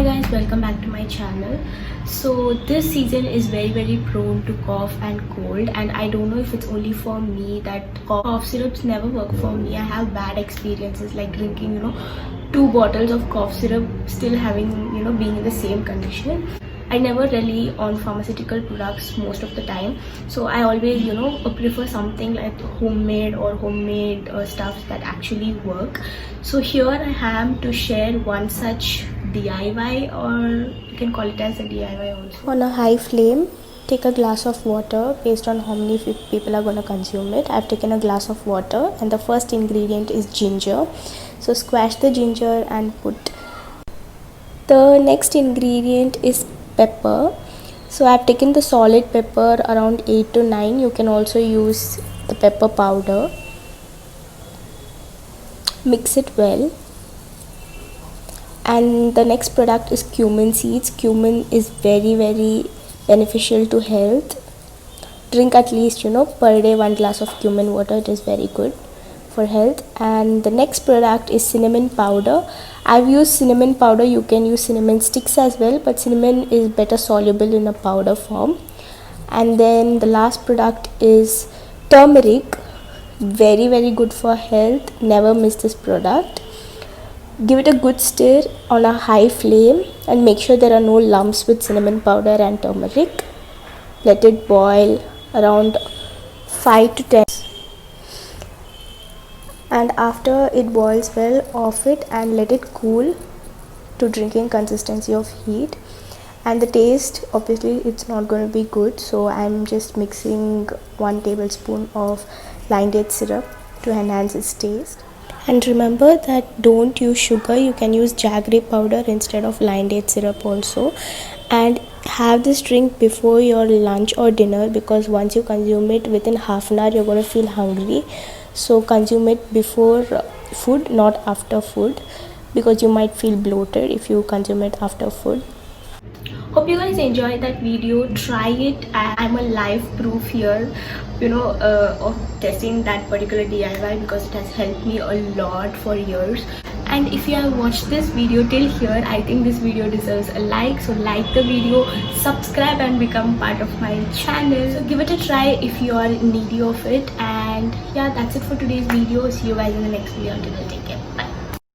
Hi guys, welcome back to my channel. So this season is very prone to cough and cold, and I don't know if it's only for me that cough syrups never work for me. I have bad experiences like drinking 2 bottles of cough syrup, still having being in the same condition. I never rely on pharmaceutical products most of the time, so I always prefer something like homemade stuff that actually work. So here I am to share one such DIY, or you can call it as a DIY also. On a high flame, take a glass of water based on how many people are going to consume it. I've taken a glass of water, and the first ingredient is ginger. So squash the ginger and put. The next ingredient is pepper. So I've taken the solid pepper around 8 to 9. You can also use the pepper powder. Mix it well. And the next product is cumin seeds. Cumin is very beneficial to health. Drink at least per day 1 glass of cumin water. It is very good for health. And the next product is cinnamon powder. I've used cinnamon powder. You can use cinnamon sticks as well, but cinnamon is better soluble in a powder form. And then the last product is turmeric. Very good for health. Never miss this product. Give it a good stir on a high flame and make sure there are no lumps with cinnamon powder and turmeric. Let it boil around 5 to 10. And after it boils well, off it and let it cool to drinking consistency of heat. And the taste, obviously it's not going to be good, so I'm just mixing 1 tablespoon of lion date syrup to enhance its taste. And remember that don't use sugar, you can use jaggery powder instead of lion date syrup also. And have this drink before your lunch or dinner, because once you consume it within half an hour you're going to feel hungry. So consume it before food, not after food, because you might feel bloated if you consume it after food. Hope you guys enjoyed that video. Try it. I'm a live proof here of testing that particular DIY, because it has helped me a lot for years. And if you have watched this video till here, I think this video deserves a like. So like the video, subscribe and become part of my channel. So give it a try if you are needy of it. And yeah, that's it for today's video. See you guys in the next video. Until then, take care.